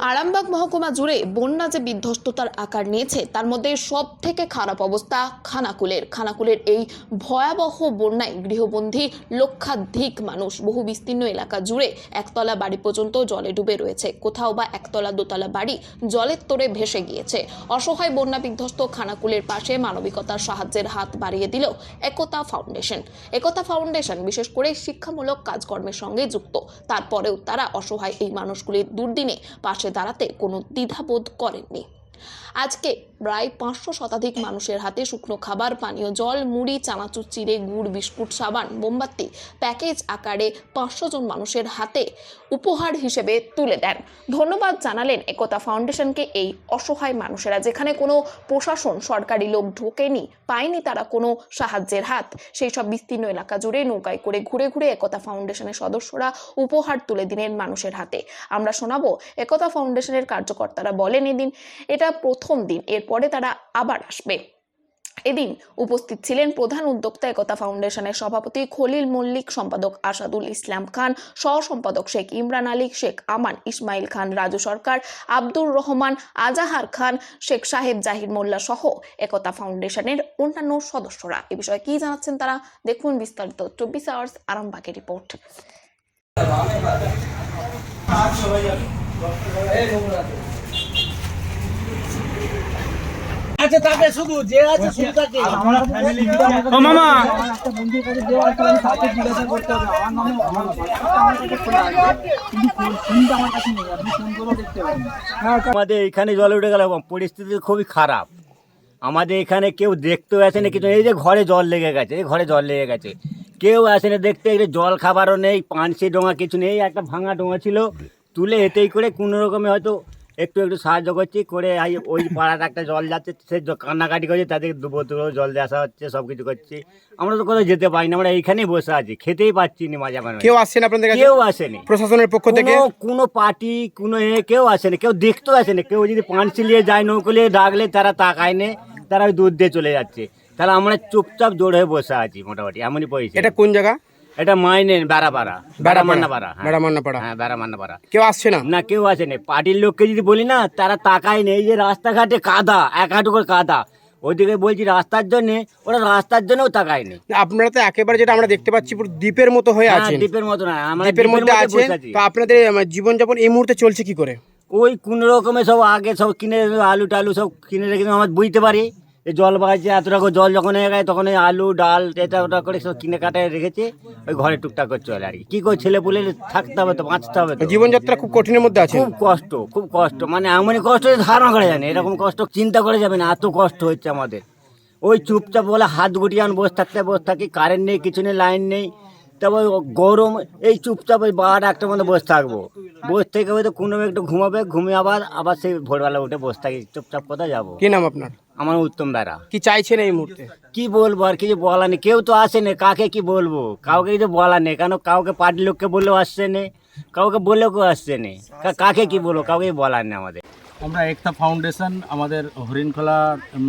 আরামবাগ মহকুমা জুড়ে বন্যা যে বিধ্বস্ততার আকার নিয়েছে তার মধ্যে সব থেকে খারাপ অবস্থা খানাকুলের এই ভয়াবহ বন্যায় গৃহবন্দী লক্ষাধিক মানুষ। বহু বিস্তীর্ণ এলাকা জুড়ে একতলা বাড়ি পর্যন্ত জলে ডুবে রয়েছে, কোথাও বা একতলা দোতলা বাড়ি জলের তোড়ে ভেসে গিয়েছে। অসহায় বন্যা বিধ্বস্ত খানাকুলের পাশে মানবিকতার সাহায্যের হাত বাড়িয়ে দিল একতা ফাউন্ডেশন বিশেষ করে শিক্ষামূলক কাজকর্মের সঙ্গে যুক্ত। তারপরেও তারা অসহায় এই মানুষগুলির দুর্দিনে পাশে দাঁড়াতে কোনো দ্বিধাবোধ করেননি। আজকে প্রায় 500 শতাধিক মানুষের হাতে শুকনো খাবার, পানীয় জল, মুড়ি, চানাচুর, চিড়ে, গুড়, বিস্কুট, সাবান, মোমবাতি প্যাকেজ আকারে 500 জন মানুষের হাতে উপহার হিসেবে তুলে দেন। ধন্যবাদ জানালেন একতা ফাউন্ডেশনকে এই অসহায় মানুষেরা। যেখানে কোনো প্রশাসন, সরকারি লোক ঢোকেনি, পায়নি তারা কোনো সাহায্যের হাত, সেই সব বিস্তীর্ণ এলাকা জুড়ে নৌকায় করে ঘুরে ঘুরে একতা ফাউন্ডেশনের সদস্যরা উপহার তুলে দিলেন মানুষের হাতে। আমরা শোনাবো একতা ফাউন্ডেশনের কার্যকর্তারা বলেন এদিন এটা প্রথম দিন, এরপরে তারা আবার আসবে। এদিন উপস্থিত ছিলেন প্রধান উদ্যোক্তা একতা ফাউন্ডেশনের সভাপতি খলিল মল্লিক, সম্পাদক আসাদুল ইসলাম খান, সহ সম্পাদক শেখ ইমরান আলী, শেখ আমান, ইসমাইল খান, রাজু সরকার, আব্দুর রহমান, আজাহার খান, শেখ সাহেব জাহির মোল্লা সহ একতা ফাউন্ডেশনের অন্যান্য সদস্যরা। এ বিষয়ে কি জানাচ্ছেন তারা দেখুন বিস্তারিত 24 আওয়ার্স আরামবাগের রিপোর্ট। আচ্ছা তাকে শুধু যে আছে শুধু তাকে আমরা ফ্যামিলি ও মামা একটা বন্ধুর কাছে দেওয়া আছে, আমি তাকে জিজ্ঞাসা করতে হবে আমার নামে আমার কাছে খোলা আছে, কিন্তু ফোনটা আমার কাছে নেই, আপনি ফোন করে দেখতে পারেন। আমাদের এখানে জল উঠে গেল, পরিস্থিতি খুবই খারাপ। আমাদের এখানে কেউ দেখতেও আসে না কিছু। এই যে ঘরে জল লেগে গেছে, কেউ আসে না দেখতে। জল খাবারও নেই, পানসি ডোঙা কিছু নেই, একটা ভাঙা ডোঙা ছিল, তুলে এতেই করে কোনো রকমে হয়তো একটু সাহায্য করছি করে। ওই পাড়াতে একটা জল যাচ্ছে, সে কান্নাকাটি করছে, তাদেরকে দুপুর জল দিয়ে আসা হচ্ছে, সব কিছু করছি। আমরা তো কোথাও যেতে পারি না, আমরা এইখানেই বসে আছি, খেতেই পাচ্ছি না। মাঝে মাঝে কেউ আসছেন আপনাদের কাছে? কেউ আসেনি প্রশাসনের পক্ষ থেকে, কোনো পার্টি কোনো কেউ আসেনি, কেউ দেখতেও আসেনি। কেউ যদি পানসি নিয়ে যায়, নৌকো নিয়ে ডাকলে তারা তাকায় না, তারা ওই দুধ দিয়ে চলে যাচ্ছে। তাহলে আমরা চুপচাপ জোর হয়ে বসে আছি মোটামুটি, এমনই পরিস্থিতি। এটা কোন জায়গা? এটা মাইনেন বেড়ামান্নাপাড়া। হ্যাঁ, বেড়ামান্নাপাড়া। কেউ আসছে না? না, কেউ আসেনি। পার্টির লোককে যদি বলি না, তারা তাকায় নেই। এই যে রাস্তাঘাটে কাদা, এক হাঁটু করে কাদা, ওইদিকে বলছি রাস্তার জন্য, ওরা রাস্তার জন্যও তাকায় নেই। আপনারা তো একেবারে যেটা আমরা দেখতে পাচ্ছি পুরো দ্বীপের মতো হয়ে আছে। দ্বীপের মতো না, আমরা দ্বীপের মধ্যে আছে। তো আপনাদের জীবনযাপন এই মুহূর্তে চলছে কি করে? ওই কোন রকমে সব আগে সব কিনে আলু টালু সব কিনে রেখে আমরা বুঝতে পারি এই জল বাড়ছে, এত টাকা জল যখন হয়ে গেছে তখন এই আলু ডাল এটা ওটা করে সব কিনে কাটায় রেখেছে। ওই ঘরে টুকটাক করে চলে আর কি করে ছেলে পুলে থাকতে হবে, তো বাঁচতে হবে। জীবনযাত্রা খুব কঠিনের মধ্যে আছে, খুব কষ্ট, মানে এমনই কষ্ট ধারণা করা যায় না, এরকম কষ্ট চিন্তা করে যাবে না, এত কষ্ট হচ্ছে আমাদের। ওই চুপচাপ বলে হাত গুটিয়ে বসে থাকি, কারেন্ট নেই, কিছু নেই, লাইন নেই। তারপর গরম, এই চুপচাপ ওই 12-1টার মধ্যে বসে থাকবো, বসে থেকে হয়তো কোনো একটু ঘুমাবে, ঘুমিয়ে আবার সেই ভোরবেলা উঠে বসে থাকি চুপচাপ। কোথায় যাবো? কি নাম আপনার? আমার উত্তম বেড়া। কি চাইছেন এই মুহূর্তে? কি বলবো আর, কিছু বলা নেই, কেউ তো আসেনি, কাকে কি বলবো, কাউকে কিছু বলা নেই। কেন কাউকে পার্টির লোককে বললেও আসছে না, কাউকে বললেও কেউ আসছে না, কাকে কি বলবো, কাউকে বলার নেই আমাদের। আমরা একতা ফাউন্ডেশন, আমাদের হরিণখোলা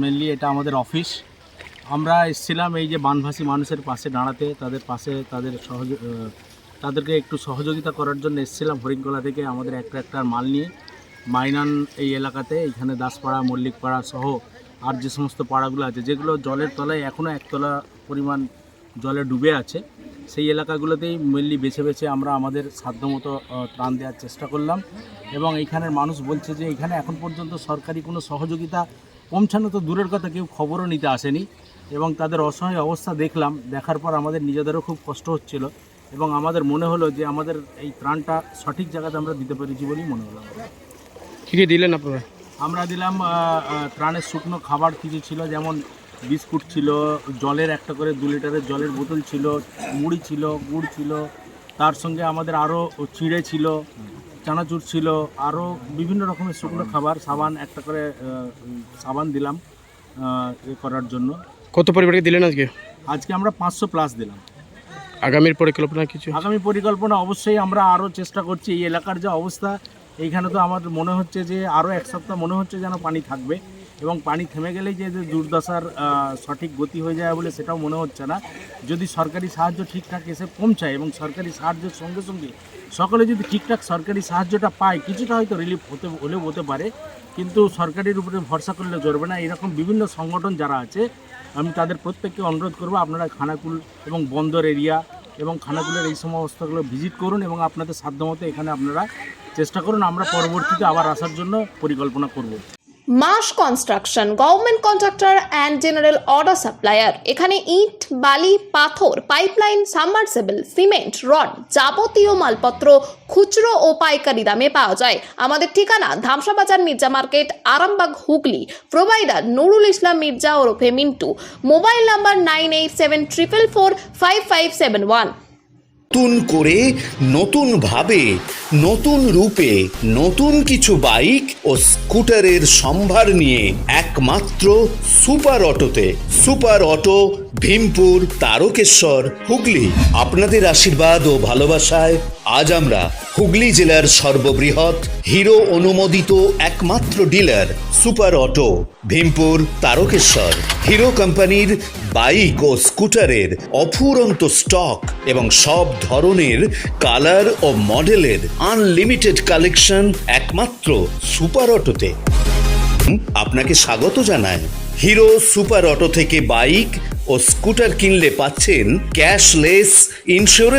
মেনলি এটা আমাদের অফিস। আমরা এসেছিলাম এই যে বানভাসী মানুষের পাশে দাঁড়াতে, তাদের পাশে তাদেরকে একটু সহযোগিতা করার জন্য এসেছিলাম হরিণখোলা থেকে। আমাদের একটা মাল নিয়ে মাইনান এই এলাকাতে, এখানে দাসপাড়া, মল্লিকপাড়া সহ আর যে সমস্ত পাড়াগুলো আছে যেগুলো জলের তলায় এখনও একতলা পরিমাণ জলে ডুবে আছে, সেই এলাকাগুলোতেই মেনলি বেছে আমরা আমাদের সাধ্যমতো ত্রাণ দেওয়ার চেষ্টা করলাম। এবং এইখানের মানুষ বলছে যে এখানে এখন পর্যন্ত সরকারি কোনো সহযোগিতা পৌঁছানো তো দূরের কথা, কেউ খবরও নিতে আসেনি। এবং তাদের অসহায় অবস্থা দেখার পর আমাদের নিজেদেরও খুব কষ্ট হচ্ছিল, এবং আমাদের মনে হলো যে আমাদের এই ত্রাণটা সঠিক জায়গাতে আমরা দিতে পেরেছি বলেই মনে হলো। কী কী দিলেন আপনারা? আমরা দিলাম ত্রাণের শুকনো খাবার কিছু ছিল, যেমন বিস্কুট ছিল, জলের একটা করে 2 লিটারের জলের বোতল ছিল, মুড়ি ছিল, গুড় ছিল, তার সঙ্গে আমাদের আরও চিড়ে ছিল, চানাচুর ছিল, আরও বিভিন্ন রকমের শুকনো খাবার, সাবান একটা করে সাবান দিলাম করার জন্য। কত পরিবারকে দিলেন আজকে আমরা 500+ দিলাম। আগামীর পরিকল্পনা কিছু? আগামী পরিকল্পনা অবশ্যই আমরা আরও চেষ্টা করছি। এই এলাকার যে অবস্থা, এইখানে তো আমার মনে হচ্ছে যে আরও 1 সপ্তাহ মনে হচ্ছে যেন পানি থাকবে। এবং পানি থেমে গেলেই যে যে দুর্দশার সঠিক গতি হয়ে যায় বলে সেটাও মনে হচ্ছে না। যদি সরকারি সাহায্য ঠিকঠাক এসে পৌঁছায় এবং সরকারি সাহায্যের সঙ্গে সঙ্গে সকলে যদি ঠিকঠাক সরকারি সাহায্যটা পায়, কিছুটা হয়তো রিলিফ হলেও হতে পারে, কিন্তু সরকারের উপরে ভরসা করলে চলবে না। এরকম বিভিন্ন সংগঠন যারা আছে আমি তাদের প্রত্যেককে অনুরোধ করব, আপনারা খানাকুল এবং বন্দর এরিয়া এবং খানাকুলের এই সমস্তগুলো ভিজিট করুন এবং আপনাদের সাধ্যমতো এখানে আপনারা চেষ্টা করুন। আমরা পরবর্তীতে আবার আসার জন্য পরিকল্পনা করব। মাস construction, government contractor and general order supplier. এখানে ইট, বালি, পাথর, পাইপলাইন, সাবমার্সিবল, সিমেন্ট, রড, যাবতীয় মালপত্র খুচরো ও পাইকারি দামে পাওয়া যায়। আমাদের ঠিকানা ধামসা বাজার, মির্জা মার্কেট, আরামবাগ, হুগলি। প্রোভাইডার নুরুল ইসলাম মির্জা ওরফে মিন্টু। Mobile number 9874445571। নতুন করে, নতুন ভাবে, নতুন রূপে, নতুন কিছু বাইক ও স্কুটারের সম্ভার নিয়ে একমাত্র সুপার অটোতে। Super auto, Bhimpur, Tarakeswar, Hooghly. আপনাদের আশীর্বাদ ও ভালোবাসায় আজ আমরা হুগলি জেলার সর্ববৃহৎ হিরো অনুমোদিত একমাত্র dealer super auto, Bhimpur, Tarakeswar. Hero কোম্পানির বাইক ও স্কুটারের অফুরন্ত স্টক এবং সব ধরনের কালার ও মডেলের আনলিমিটেড কালেকশন একমাত্র সুপার অটোতে। আপনাকে স্বাগত জানায়। হিরো সুপার অটো থেকে বাইক ও স্কুটার কিনলে পাচ্ছেন ক্যাশলেস ইন্স্যুরেন্স।